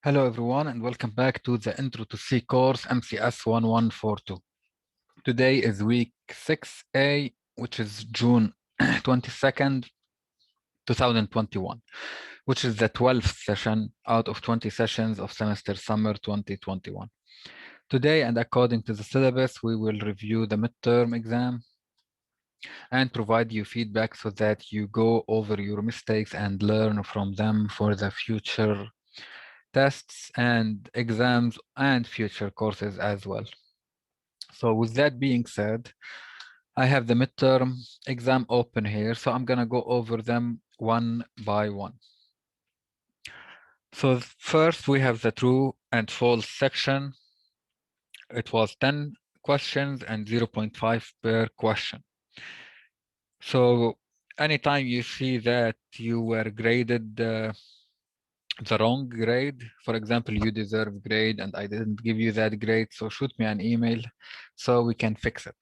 Hello everyone and welcome back to the Intro to C course MCS 1142. Today is week 6A, which is June 22nd, 2021, which is the 12th session out of 20 sessions of semester summer 2021. Today, and according to the syllabus, we will review the midterm exam and provide you feedback so that you go over your mistakes and learn from them for the future tests and exams and future courses as well. So with that being said, I have the midterm exam open here, so I'm gonna go over them one by one. So first we have the true and false section. It was 10 questions and 0.5 per question. So anytime you see that you were graded the wrong grade, for example, you deserve grade and I didn't give you that grade, so shoot me an email so we can fix it.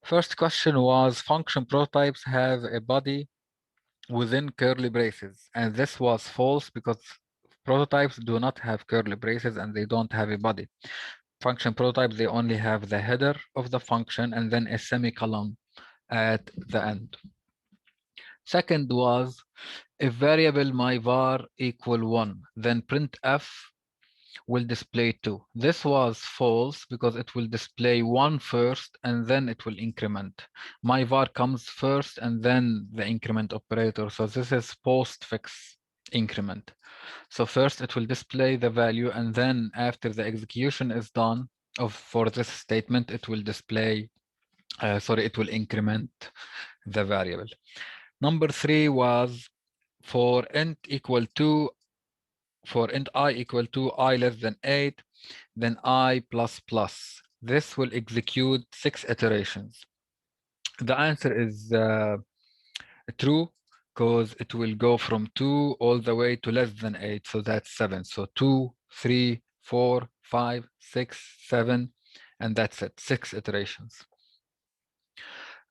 First question was function prototypes have a body within curly braces, and this was false because prototypes do not have curly braces and they don't have a body. Function prototypes, they only have the header of the function and then a semicolon at the end. Second was if variable myvar equal 1, then printf will display 2. This was false because it will display 1 first and then it will increment. Myvar comes first and then the increment operator. So this is postfix increment. So first it will display the value and then after the execution is done for this statement, it will display, it will increment the variable. Number 3 was for int equal to, for int I equal to I less than 8, then I plus plus. This will execute 6 iterations. The answer is true because it will go from 2 all the way to less than 8, so that's 7. So 2, 3, 4, 5, 6, 7, and that's it, 6 iterations.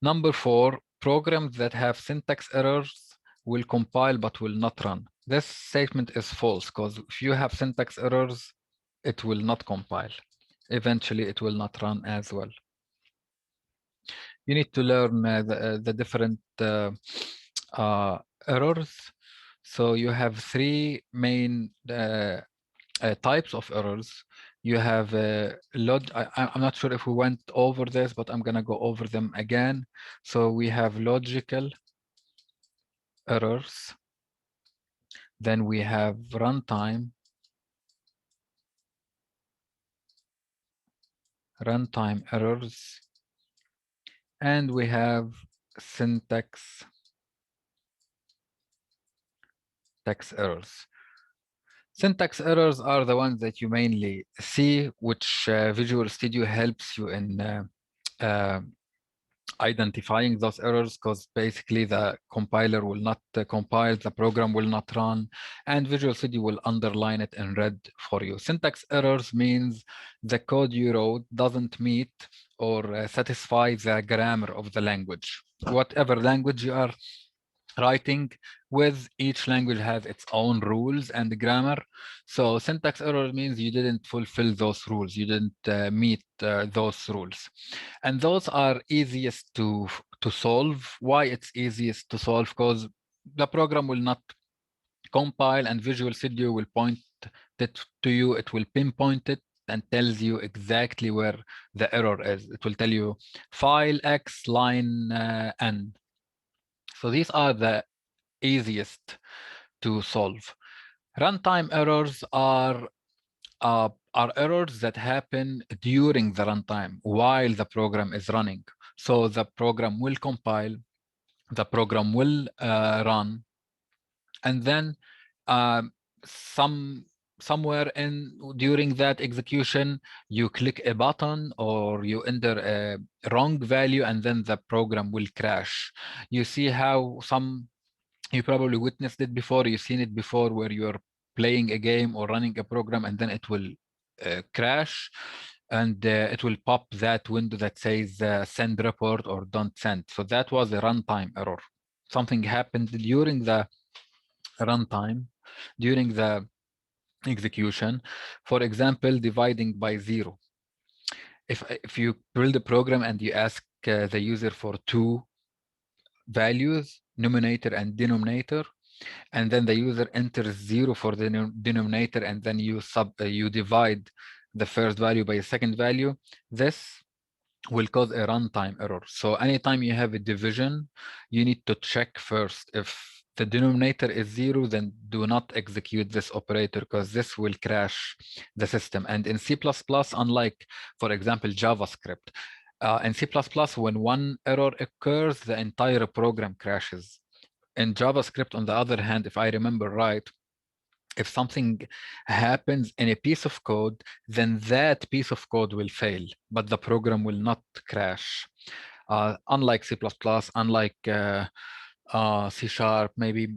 Number 4, programs that have syntax errors will compile but will not run. This statement is false because if you have syntax errors, it will not compile. Eventually, it will not run as well. You need to learn the different errors. So you have 3 main types of errors. You have I'm not sure if we went over this, but I'm gonna go over them again. So we have logical errors. Then we have runtime errors. And we have syntax errors. Syntax errors are the ones that you mainly see, which Visual Studio helps you in identifying those errors, because basically the compiler will not compile, the program will not run, and Visual Studio will underline it in red for you. Syntax errors means the code you wrote doesn't meet or satisfy the grammar of the language. Whatever language you are writing with, each language has its own rules and grammar. So syntax error means you didn't fulfill those rules, you didn't meet those rules, and those are easiest to solve. Why it's easiest to solve? Because the program will not compile and Visual Studio will point it to you. It will pinpoint it and tells you exactly where the error is. It will tell you file X line N. So these are the easiest to solve. Runtime errors are errors that happen during the runtime while the program is running. So the program will compile, the program will run, and then somewhere during that execution, you click a button or you enter a wrong value, and then the program will crash. You see how you probably witnessed it before, you've seen it before, where you're playing a game or running a program and then it will crash, and it will pop that window that says send report or don't send. So that was a runtime error. Something happened during the runtime, during the execution. For example, dividing by 0. If you build a program and you ask the user for two values, numerator and denominator, and then the user enters 0 for the denominator, and then you divide the first value by the second value, this will cause a runtime error. So anytime you have a division, you need to check first if the denominator is 0, then do not execute this operator because this will crash the system. And in C++, unlike, for example, JavaScript, in C++, when one error occurs, the entire program crashes. In JavaScript, on the other hand, if I remember right, if something happens in a piece of code, then that piece of code will fail, but the program will not crash. Unlike C++, unlike C#, maybe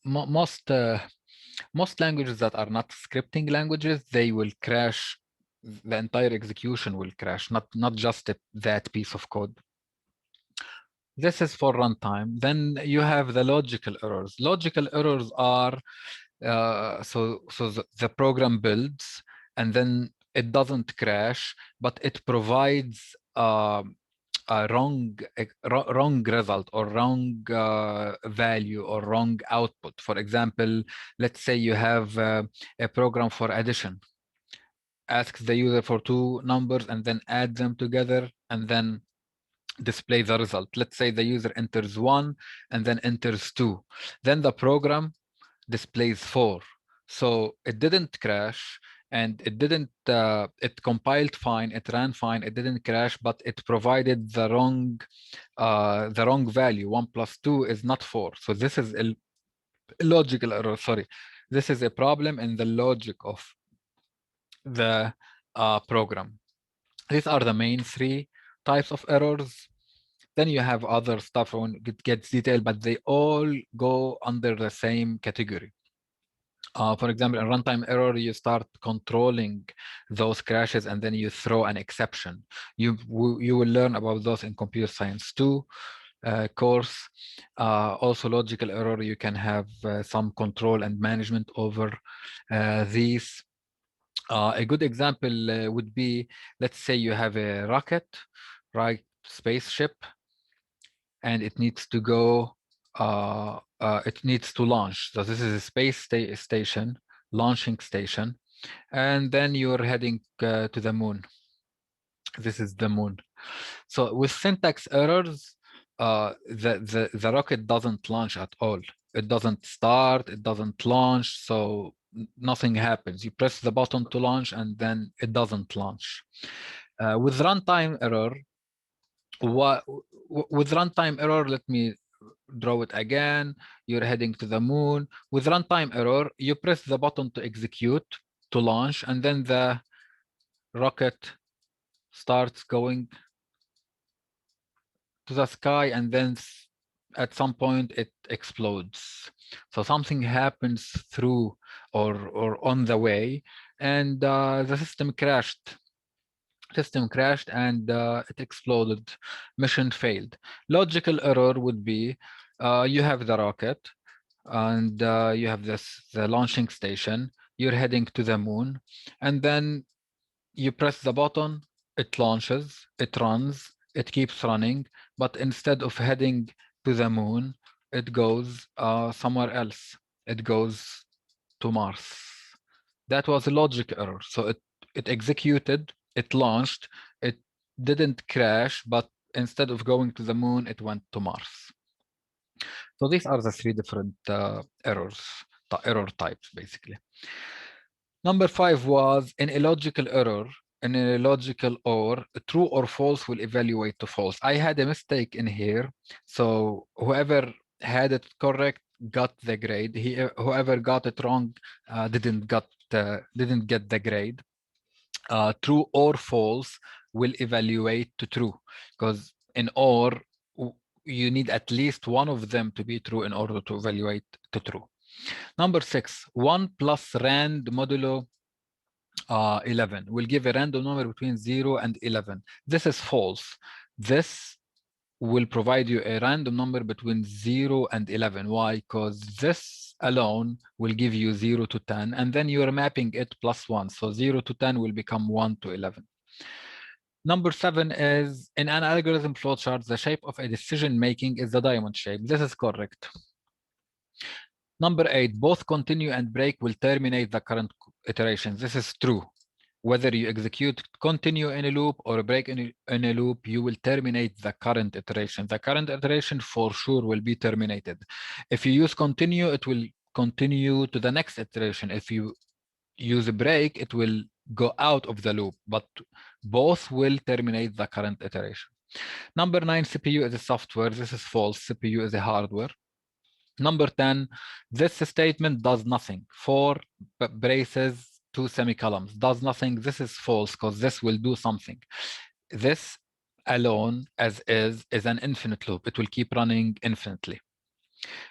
most languages that are not scripting languages, they will crash. The entire execution will crash, not just that piece of code. This is for runtime. Then you have the logical errors. Logical errors are so the program builds and then it doesn't crash, but it provides a wrong result or wrong value or wrong output. For example, let's say you have a program for addition. Asks the user for two numbers and then add them together and then display the result. Let's say the user enters 1 and then enters 2. Then the program displays 4. So it didn't crash and it compiled fine, it ran fine, it didn't crash, but it provided the wrong value. 1 plus 2 is not 4. So this is a logical error, sorry. This is a problem in the logic of the program. These are the main three types of errors. Then you have other stuff when it gets detailed, but they all go under the same category. For example, in runtime error, you start controlling those crashes and then you throw an exception. You will learn about those in computer science 2 course. Also logical error, you can have some control and management over these. A good example would be, let's say you have a rocket, right, spaceship, and it needs to go, it needs to launch. So this is a space station, launching station, and then you're heading to the moon. This is the moon. So with syntax errors, the rocket doesn't launch at all. It doesn't start, it doesn't launch, so nothing happens. You press the button to launch and then it doesn't launch. With runtime error, with runtime error, let me draw it again. You're heading to the moon. With runtime error, you press the button to execute, to launch, and then the rocket starts going to the sky, and then at some point it explodes. So something happens through or on the way, and the system crashed. And it exploded. Mission failed. Logical error would be you have the rocket and you have the launching station. You're heading to the moon, and then you press the button, it launches, it runs, it keeps running, but instead of heading to the moon, it goes somewhere else. It goes to Mars. That was a logic error. So it executed, it launched, it didn't crash, but instead of going to the moon, it went to Mars. So these are the three different errors, error types, basically. Number 5 was an illogical error. In a logical or true or false will evaluate to false. I had a mistake in here. So whoever had it correct got the grade. Whoever got it wrong didn't get the grade. True or false will evaluate to true, because in or you need at least one of them to be true in order to evaluate to true. Number 6, 1 plus rand modulo 11 will give a random number between 0 and 11. This is false. This will provide you a random number between 0 and 11. Why? Because this alone will give you 0 to 10, and then you're mapping it plus 1. So 0 to 10 will become 1 to 11. Number 7 is, in an algorithm flowchart, the shape of a decision making is the diamond shape. This is correct. Number 8, both continue and break will terminate the current iteration. This is true. Whether you execute continue in a loop or break in a loop, you will terminate the current iteration. The current iteration for sure will be terminated. If you use continue, it will continue to the next iteration. If you use a break, it will go out of the loop, but both will terminate the current iteration. Number 9, CPU is a software. This is false. CPU is a hardware. Number 10, this statement does nothing. 4 braces, 2 semicolons, does nothing. This is false because this will do something. This alone, as is an infinite loop. It will keep running infinitely.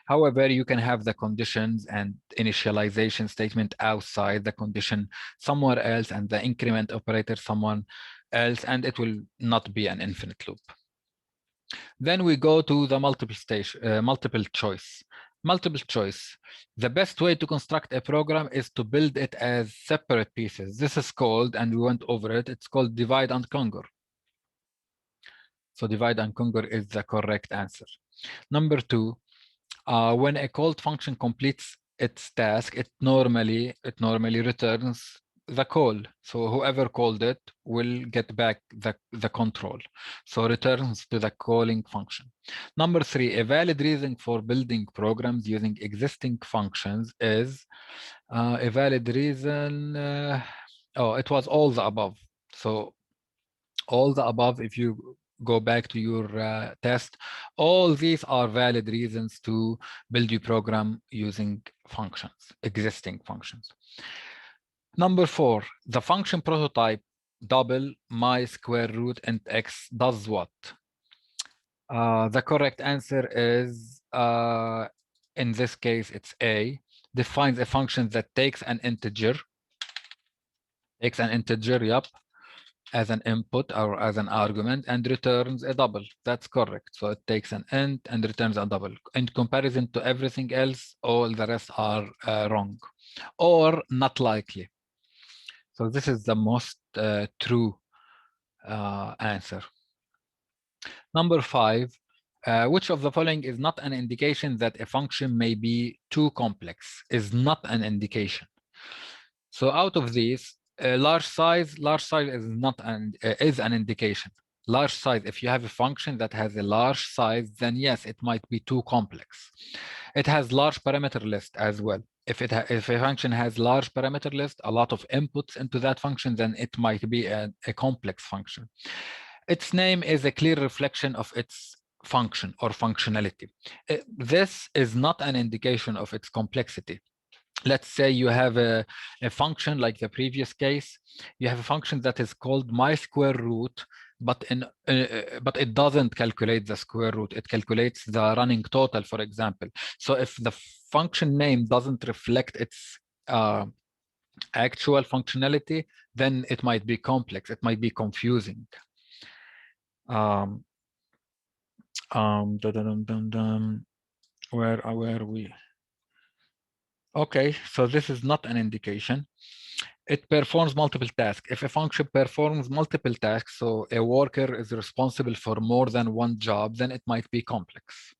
However, you can have the conditions and initialization statement outside the condition somewhere else and the increment operator someone else, and it will not be an infinite loop. Then we go to the multiple choice. Multiple choice. The best way to construct a program is to build it as separate pieces. This is called, and we went over it, it's called divide and conquer. So divide and conquer is the correct answer. Number 2, when a called function completes its task, it normally returns the call. So whoever called it will get back the control. So returns to the calling function. Number 3, a valid reason for building programs using existing functions is a valid reason. It was all the above. So all the above, if you go back to your test, all these are valid reasons to build your program using functions, existing functions. Number 4, the function prototype double my square root and x does what? The correct answer is, in this case, it's A, defines a function that takes an integer, yep, as an input or as an argument and returns a double. That's correct. So it takes an int and returns a double. In comparison to everything else, all the rest are wrong or not likely. So this is the most true answer. Number 5, which of the following is not an indication that a function may be too complex? Is not an indication. So out of these, large size is not is an indication. Large size, if you have a function that has a large size, then yes, it might be too complex. It has large parameter list as well. If a function has large parameter list, a lot of inputs into that function, then it might be a complex function. Its name is a clear reflection of its function or functionality. This is not an indication of its complexity. Let's say you have a function like the previous case. You have a function that is called my square root, but it doesn't calculate the square root. It calculates the running total, for example. So if the function name doesn't reflect its actual functionality, then it might be complex. It might be confusing. Where are we? Okay, so this is not an indication. It performs multiple tasks. If a function performs multiple tasks, so a worker is responsible for more than one job, then it might be complex.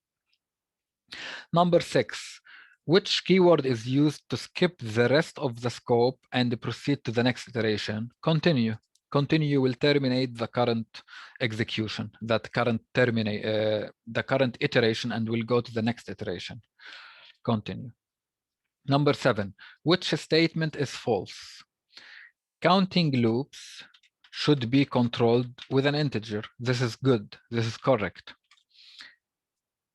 Number 6, which keyword is used to skip the rest of the scope and proceed to the next iteration? Continue. Continue will terminate the current execution, the current iteration, and will go to the next iteration. Continue. Number 7, which statement is false? Counting loops should be controlled with an integer. This is good. This is correct.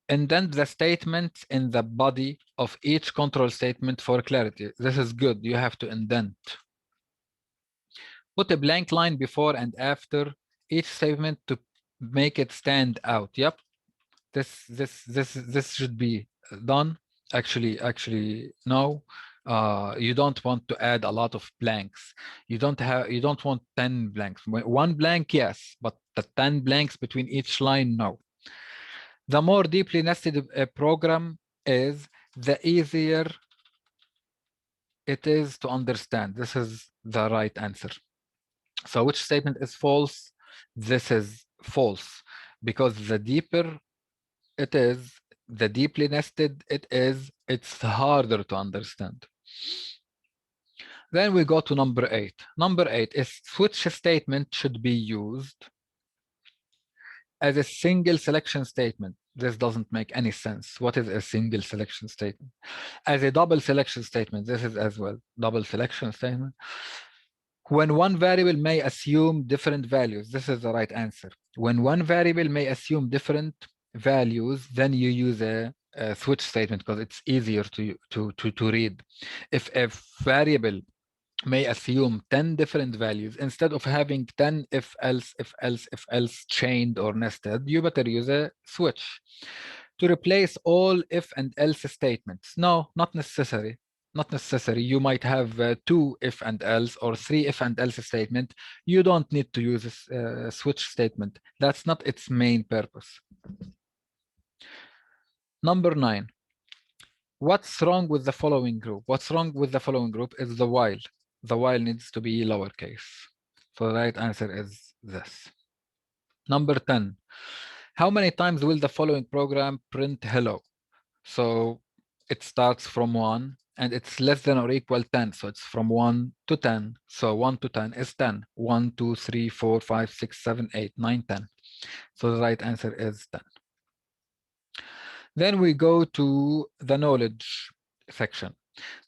Indent the statements in the body of each control statement for clarity. This is good. You have to indent. Put a blank line before and after each statement to make it stand out. Yep. This should be done. Actually, no. You don't want to add a lot of blanks. You don't want 10 blanks. One blank, yes, but the 10 blanks between each line, no. The more deeply nested a program is, the easier it is to understand. This is the right answer. So which statement is false? This is false, because the deeper it is, the deeply nested it is, it's harder to understand. Then we go to number 8. Number 8 is switch statement should be used as a single selection statement. This doesn't make any sense. What is a single selection statement? As a double selection statement, this is as well double selection statement. When one variable may assume different values, this is the right answer. When one variable may assume different values, then you use a switch statement because it's easier to read. If a variable may assume 10 different values, instead of having 10 if else, if else, if else chained or nested, you better use a switch to replace all if and else statements. No, not necessary. Not necessary. You might have 2 if and else or 3 if and else statement. You don't need to use a switch statement. That's not its main purpose. Number 9. What's wrong with the following group? What's wrong with the following group is the while. The while needs to be lowercase. So the right answer is this. Number 10. How many times will the following program print hello? So it starts from 1 and it's less than or equal 10. So it's from 1 to 10. So 1 to 10 is 10. 1, 2, 3, 4, 5, 6, 7, 8, 9, 10. So the right answer is 10. Then we go to the knowledge section.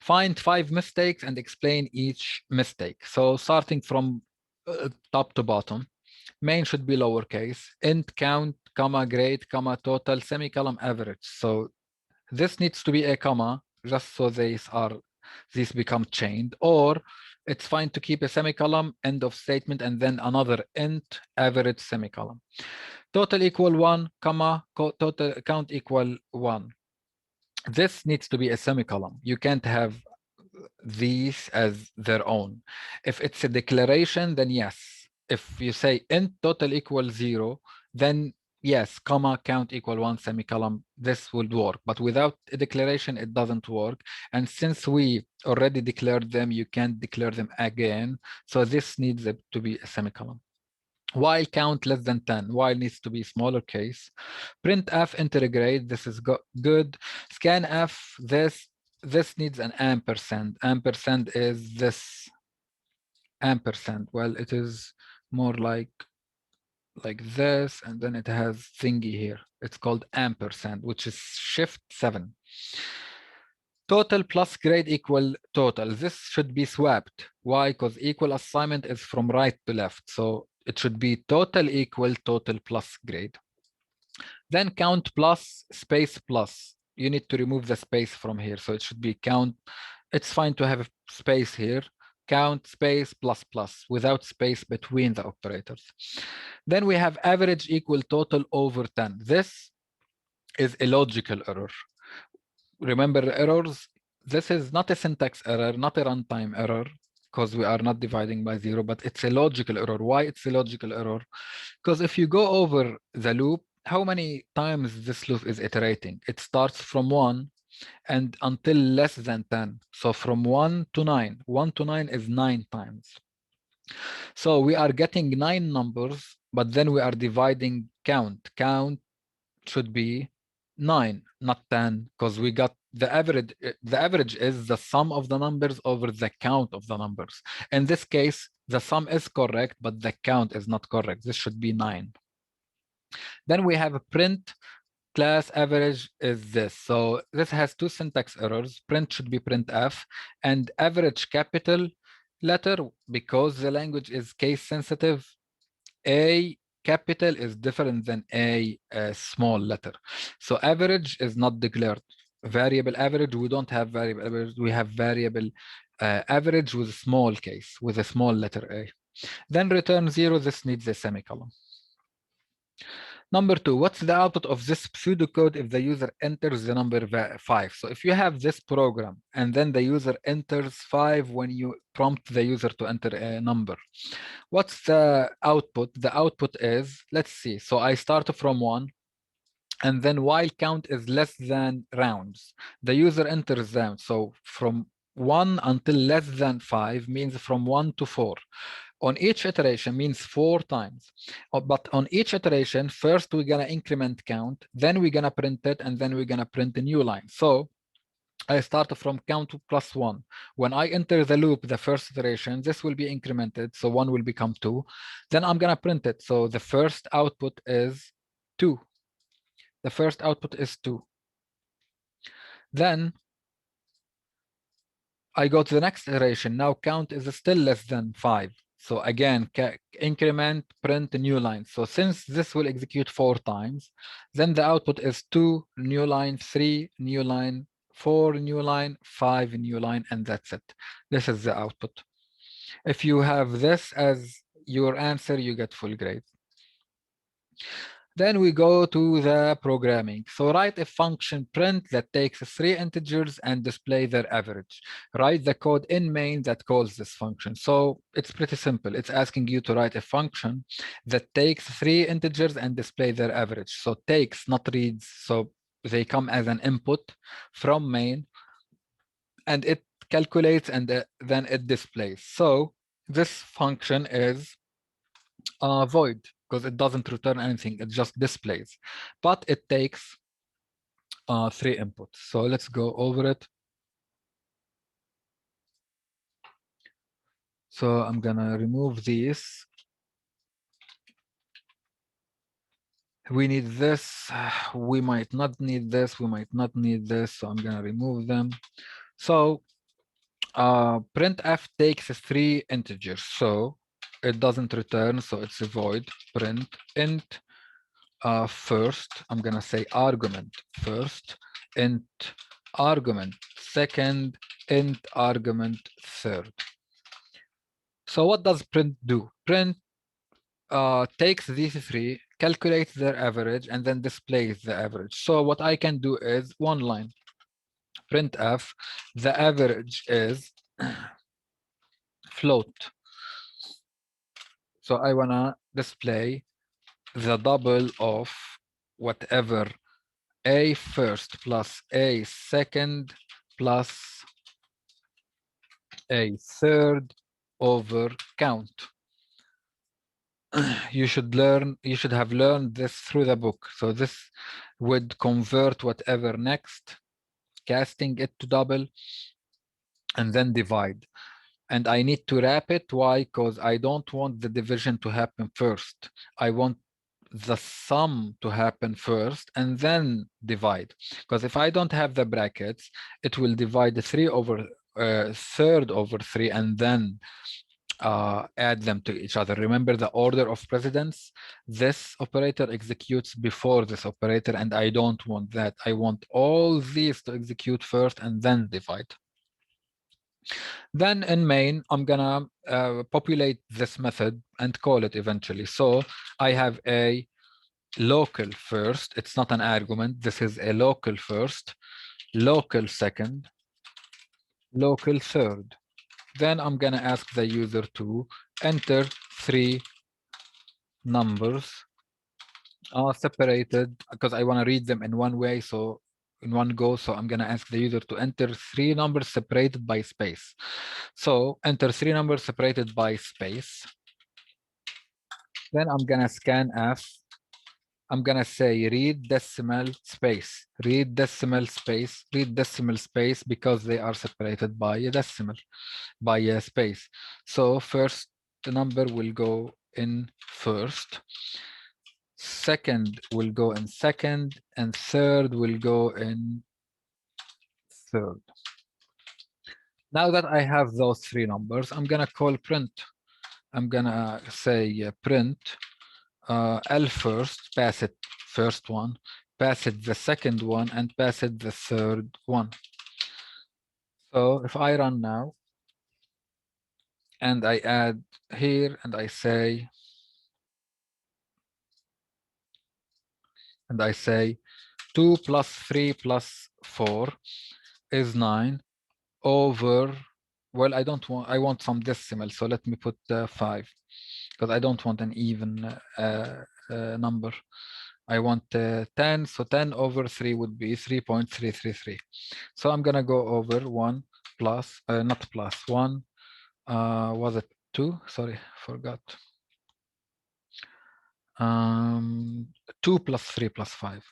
Find 5 mistakes and explain each mistake. So starting from top to bottom, main should be lowercase, int count, comma, grade, comma, total, semicolon, average. So this needs to be a comma, just so these become chained, or it's fine to keep a semicolon, end of statement, and then another int, average, semicolon. Total equal 1, comma, total count equal 1. This needs to be a semicolon. You can't have these as their own. If it's a declaration, then yes. If you say int total equals 0, then yes, comma, count equal 1, semicolon, this would work. But without a declaration, it doesn't work. And since we already declared them, you can't declare them again. So this needs to be a semicolon. While count less than 10, while needs to be smaller case. Printf integrate, this is good. Scanf, this needs an ampersand. Ampersand is this ampersand. Well, it is more like this, and then it has thingy here. It's called ampersand, which is shift 7. Total plus grade equal total. This should be swapped. Why? Because equal assignment is from right to left. So it should be total equal total plus grade. Then count plus space plus. You need to remove the space from here. So it should be count. It's fine to have a space here. Count space plus plus without space between the operators. Then we have average equal total over 10. This is a logical error. Remember errors, this is not a syntax error, not a runtime error, because we are not dividing by 0, but it's a logical error. Why it's a logical error? Because if you go over the loop, how many times this loop is iterating? It starts from 1 and until less than 10. So from 1 to 9. 1 to 9 is 9 times. So we are getting 9 numbers, but then we are dividing count. Count should be 9, not 10, because we got the average. The average is the sum of the numbers over the count of the numbers. In this case, the sum is correct, but the count is not correct. This should be 9. Then we have a print class average is this. So this has 2 syntax errors. Print should be printf, and average capital letter, because the language is case sensitive. A capital is different than a small letter. So average is not declared. Variable average, we don't have variable average. We have variable average with a small case, with a small letter A. Then return 0, this needs a semicolon. Number 2, what's the output of this pseudocode if the user enters the number 5? So if you have this program and then the user enters 5 when you prompt the user to enter a number, what's the output? The output is, let's see, so I start from 1 And then while count is less than rounds, the user enters them. So from 1 until less than 5 means from 1 to 4. On each iteration means 4 times. But on each iteration, first we're going to increment count, then we're going to print it, and then we're going to print a new line. So I start from count plus 1. When I enter the loop, the first iteration, this will be incremented. So 1 will become 2. Then I'm going to print it. So the first output is 2. The first output is 2. Then I go to the next iteration. Now count is still less than 5. So again, increment, print a new line. So since this will execute 4 times, then the output is 2, new line, 3, new line, 4, new line, 5, new line, and that's it. This is the output. If you have this as your answer, you get full grade. Then we go to the programming. So write a function print that takes 3 integers and display their average. Write the code in main that calls this function. So it's pretty simple. It's asking you to write a function that takes 3 integers and display their average. So takes, not reads. So they come as an input from main, and it calculates and then it displays. So this function is void, because it doesn't return anything, it just displays, but it takes 3 inputs. So let's go over it. So I'm gonna remove these. We need this, we might not need this, we might not need this, so I'm gonna remove them. So printf takes 3 integers, so it doesn't return, so it's a void. Print int first, I'm gonna say argument first, int argument second, int argument third. So what does print do? Print takes these 3, calculates their average, and then displays the average. So what I can do is one line. Printf, the average is float. So I wanna display the double of whatever a first plus a second plus a third over count. You should have learned this through the book. So this would convert whatever next, casting it to double, and then divide. And I need to wrap it. Why? Because I don't want the division to happen first. I want the sum to happen first and then divide. Because if I don't have the brackets, it will divide the 3 over third over 3 and then add them to each other. Remember the order of precedence? This operator executes before this operator, and I don't want that. I want all these to execute first and then divide. Then in main, I'm gonna populate this method and call it eventually. So I have a local first. It's not an argument. This is a local first, local second, local third. Then I'm gonna ask the user to enter 3 numbers separated, because I want to read them in one way, so in one go. So I'm gonna ask the user to enter 3 numbers separated by space. So enter 3 numbers separated by space. Then I'm gonna scan f. I'm gonna say read decimal space, read decimal space, read decimal space, because they are separated by a decimal, by a space. So first, the number will go in first, second will go in second, and third will go in third. Now that I have those 3 numbers, I'm gonna call print. I'm gonna say print L first, pass it first one, pass it the second one, and pass it the third one. So if I run now, and I add here, and I say, 2 plus 3 plus 4 is 9 over, well, I want some decimal, so let me put 5, because I don't want an even number. I want 10, so 10 over 3 would be 3.333. So I'm gonna go over 1 plus, not plus, 1, was it 2? Sorry, forgot. 2 plus 3 plus 5.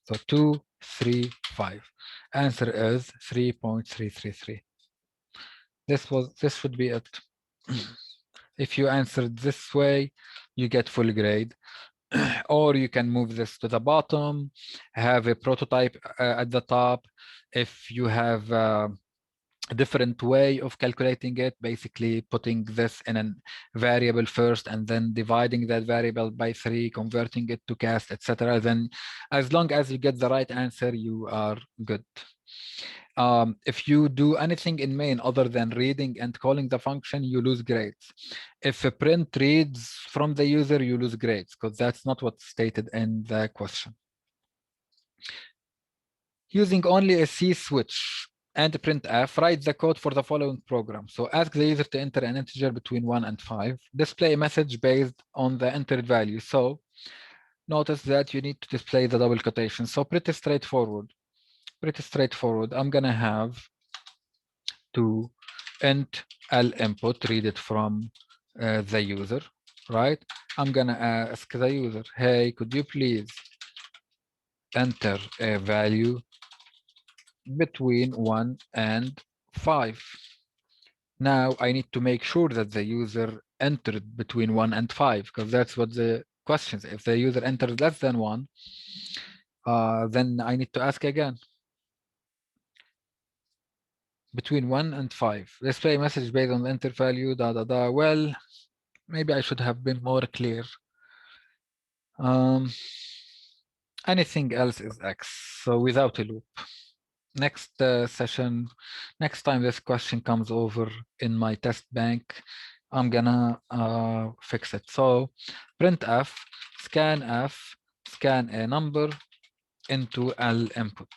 So 2, 3, 5. Answer is 3.333. This would be it. If you answered this way, you get full grade. Or you can move this to the bottom, have a prototype at the top. If you have a different way of calculating it, basically putting this in a variable first and then dividing that variable by 3, converting it to cast, etc. Then as long as you get the right answer, you are good. If you do anything in main other than reading and calling the function, you lose grades. If a print reads from the user, you lose grades because that's not what's stated in the question. Using only a C switch and printf, write the code for the following program. So ask the user to enter an integer between 1 and 5. Display a message based on the entered value. So notice that you need to display the double quotation. So pretty straightforward. Pretty straightforward. I'm going to have to int L input, read it from the user, right? I'm going to ask the user, hey, could you please enter a value between 1 and 5. Now I need to make sure that the user entered between 1 and 5 because that's what the question is. If the user enters less than 1, then I need to ask again. Between 1 and 5. Display message based on the enter value, Well, maybe I should have been more clear. Anything else is X, so without a loop. Next session, next time this question comes over in my test bank, I'm gonna fix it. So printf, scan a number into L input.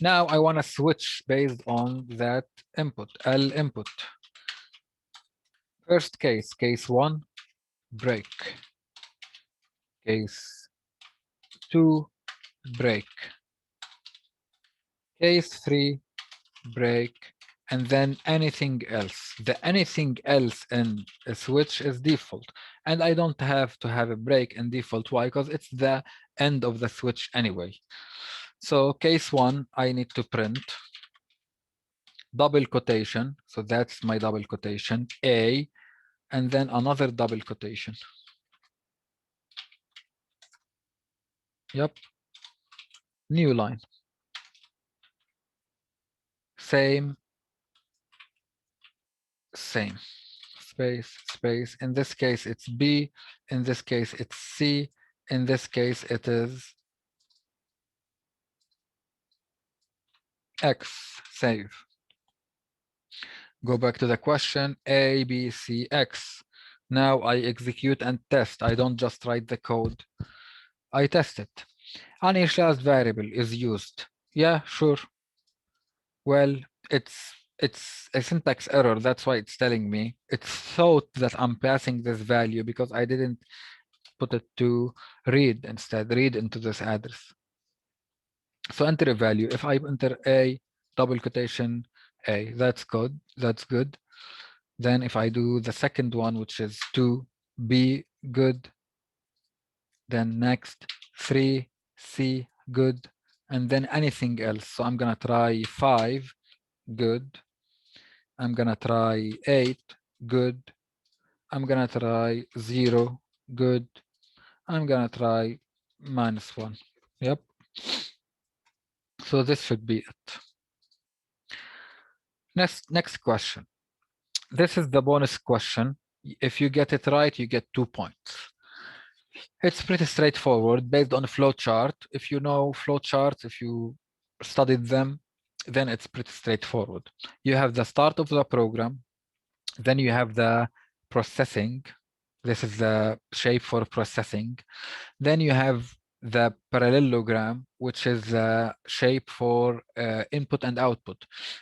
Now I want to switch based on that input, L input. First case, case 1, break. Case 2, break. Case 3, break, and then anything else. The anything else in a switch is default. And I don't have to have a break in default. Why? Because it's the end of the switch anyway. So case 1, I need to print double quotation. So that's my double quotation, A, and then another double quotation. Yep. New line. Same. Space, space. In this case, it's B. In this case, it's C. In this case, it is X. Save. Go back to the question, A, B, C, X. Now I execute and test. I don't just write the code. I test it. Uninitialized variable is used. Yeah, sure. Well, it's a syntax error. That's why it's telling me. It's thought that I'm passing this value because I didn't put it to read instead. Read into this address. So enter a value. If I enter A, double quotation A, that's good. That's good. Then if I do the second one, which is 2, B, good. Then next, 3, C, good. And then anything else. So I'm going to try 5, good. I'm going to try 8, good. I'm going to try 0, good. I'm going to try -1. Yep. So this should be it. Next question. This is the bonus question. If you get it right, you get 2 points. It's pretty straightforward based on a flowchart. If you know flowcharts, if you studied them, then it's pretty straightforward. You have the start of the program, then you have the processing. This is the shape for processing. Then you have the parallelogram, which is the shape for input and output.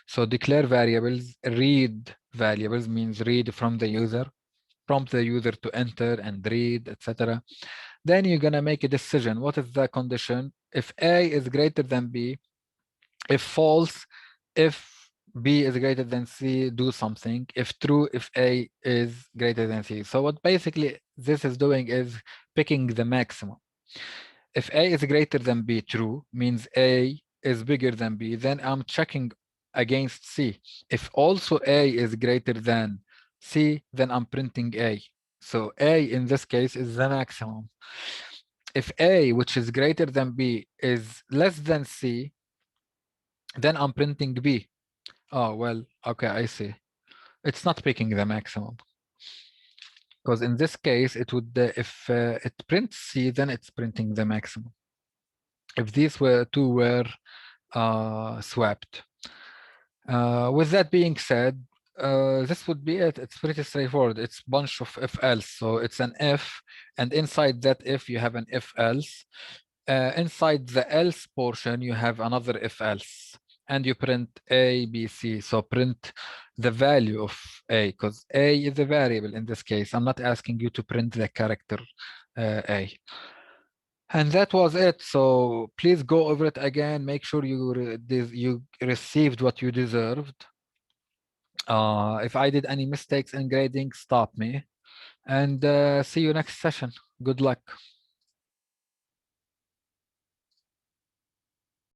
So declare variables, read variables means read from the user, prompt the user to enter and read, etc. Then you're gonna make a decision. What is the condition? If A is greater than B, if false, if B is greater than C, do something. If true, if A is greater than C. So what basically this is doing is picking the maximum. If A is greater than B, true, means A is bigger than B, then I'm checking against C. If also A is greater than C, then I'm printing A. So A in this case is the maximum. If A, which is greater than B, is less than C, then I'm printing B. Oh, well, okay, I see. It's not picking the maximum. Because in this case, it would, if it prints C, then it's printing the maximum. If these were two were swapped. With that being said, this would be it. It's pretty straightforward. It's a bunch of if else. So it's an if, and inside that if you have an if else. Inside the else portion, you have another if else. And you print A, B, C. So print the value of A, because A is a variable in this case. I'm not asking you to print the character A. And that was it. So please go over it again. Make sure you received what you deserved. If I did any mistakes in grading, stop me. And see you next session. Good luck.